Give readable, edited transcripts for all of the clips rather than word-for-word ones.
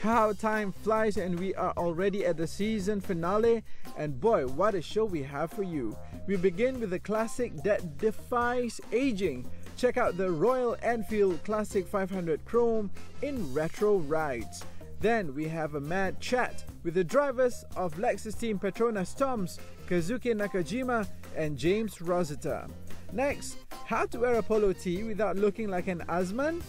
How time flies, and we are already at the season finale, and boy, what a show we have for you. We begin with a classic that defies aging. Check out the Royal Enfield Classic 500 Chrome in retro rides. Then we have a mad chat with the drivers of Lexus Team Petronas Toms, Kazuki Nakajima and James Rosetta. Next, how to wear a polo tee without looking like an Azman?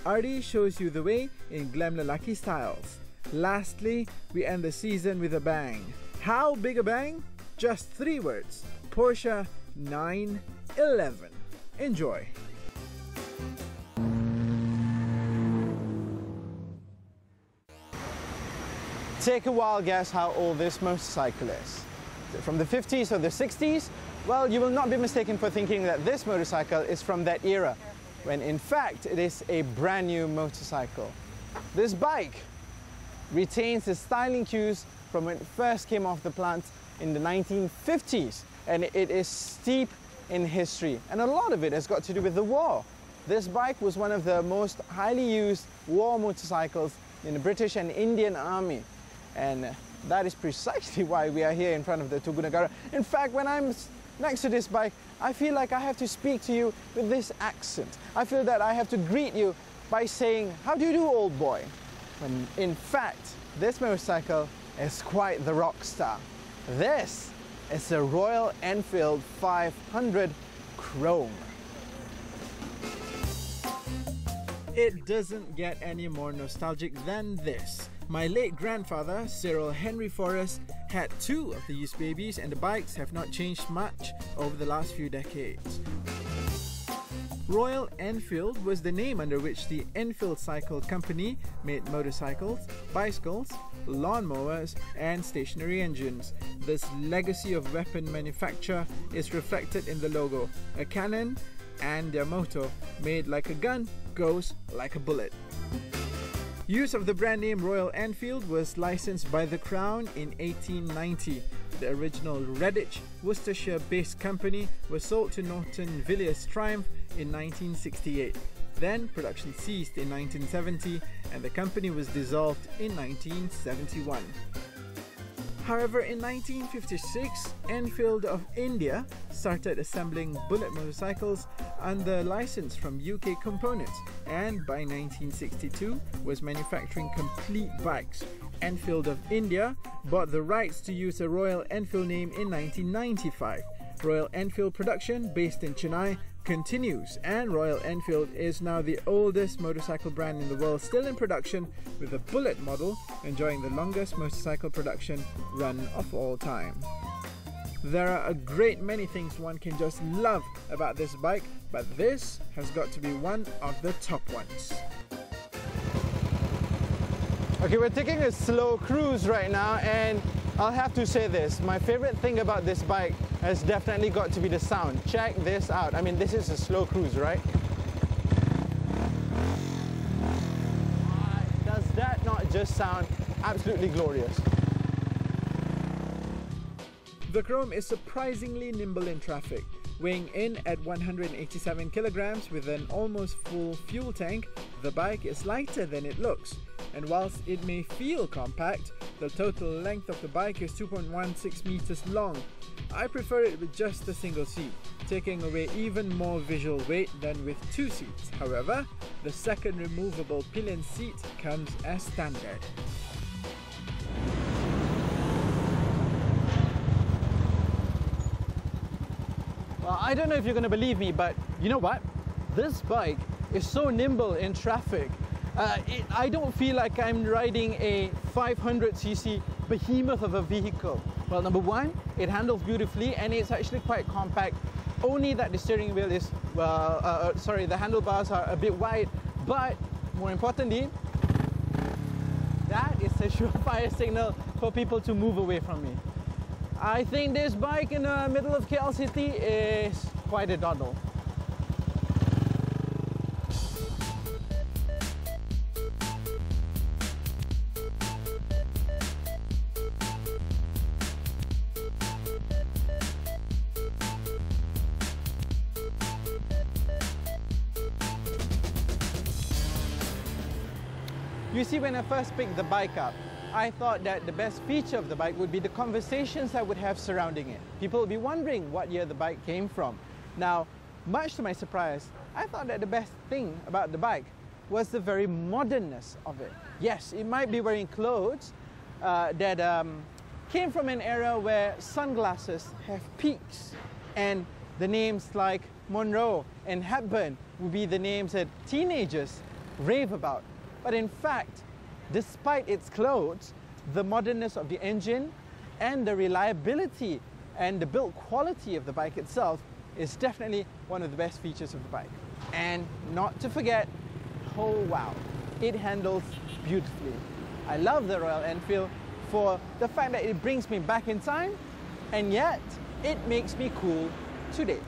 Artie shows you the way in Glam Lalaki styles. Lastly, we end the season with a bang. How big a bang? Just 3 words. Porsche 911. Enjoy. Take a wild guess how old this motorcycle is. From the 50s or the 60s? Well, you will not be mistaken for thinking that this motorcycle is from that era, when in fact it is a brand new motorcycle. This bike retains the styling cues from when it first came off the plant in the 1950s, and it is steep in history, and a lot of it has got to do with the war. This bike was one of the most highly used war motorcycles in the British and Indian Army, and that is precisely why we are here in front of the Tugu Negara. In fact, when I'm next to this bike, I feel like I have to speak to you with this accent. I feel that I have to greet you by saying, "How do you do, old boy?" When in fact, this motorcycle is quite the rock star. This is a Royal Enfield 500 Chrome. It doesn't get any more nostalgic than this. My late grandfather, Cyril Henry Forrest, had 2 of the used babies, and the bikes have not changed much over the last few decades. Royal Enfield was the name under which the Enfield Cycle Company made motorcycles, bicycles, lawnmowers, and stationary engines. This legacy of weapon manufacture is reflected in the logo, a cannon, and their motto, "Made like a gun, goes like a bullet." Use of the brand name Royal Enfield was licensed by the Crown in 1890. The original Redditch, Worcestershire-based company was sold to Norton Villiers Triumph in 1968. Then production ceased in 1970, and the company was dissolved in 1971. However, in 1956, Enfield of India started assembling bullet motorcycles under license from UK Components, and by 1962 was manufacturing complete bikes. Enfield of India bought the rights to use a Royal Enfield name in 1995. Royal Enfield production, based in Chennai, continues, and Royal Enfield is now the oldest motorcycle brand in the world still in production, with the Bullet model enjoying the longest motorcycle production run of all time. There are a great many things one can just love about this bike, but this has got to be one of the top ones. Okay, we're taking a slow cruise right now, and I'll have to say this. My favorite thing about this bike has definitely got to be the sound. Check this out. I mean, this is a slow cruise, right? Does that not just sound absolutely glorious? The Chrome is surprisingly nimble in traffic. Weighing in at 187 kilograms with an almost full fuel tank, the bike is lighter than it looks. And whilst it may feel compact, the total length of the bike is 2.16 meters long. I prefer it with just a single seat, taking away even more visual weight than with 2 seats. However, the second removable pillion seat comes as standard. Well, I don't know if you're going to believe me, but you know what? This bike is so nimble in traffic. I don't feel like I'm riding a 500cc behemoth of a vehicle. Well, number one, it handles beautifully, and it's actually quite compact. Only that the steering wheel is, the handlebars are a bit wide, but more importantly, that is a surefire signal for people to move away from me. I think this bike in the middle of KL City is quite a doddle. You see, when I first picked the bike up, I thought that the best feature of the bike would be the conversations I would have surrounding it. People would be wondering what year the bike came from. Now, much to my surprise, I thought that the best thing about the bike was the very modernness of it. Yes, it might be wearing clothes that came from an era where sunglasses have peaks, and the names like Monroe and Hepburn would be the names that teenagers rave about. But in fact, despite its clothes, the modernness of the engine and the reliability and the build quality of the bike itself is definitely one of the best features of the bike. And not to forget, oh wow, it handles beautifully. I love the Royal Enfield for the fact that it brings me back in time, and yet it makes me cool today.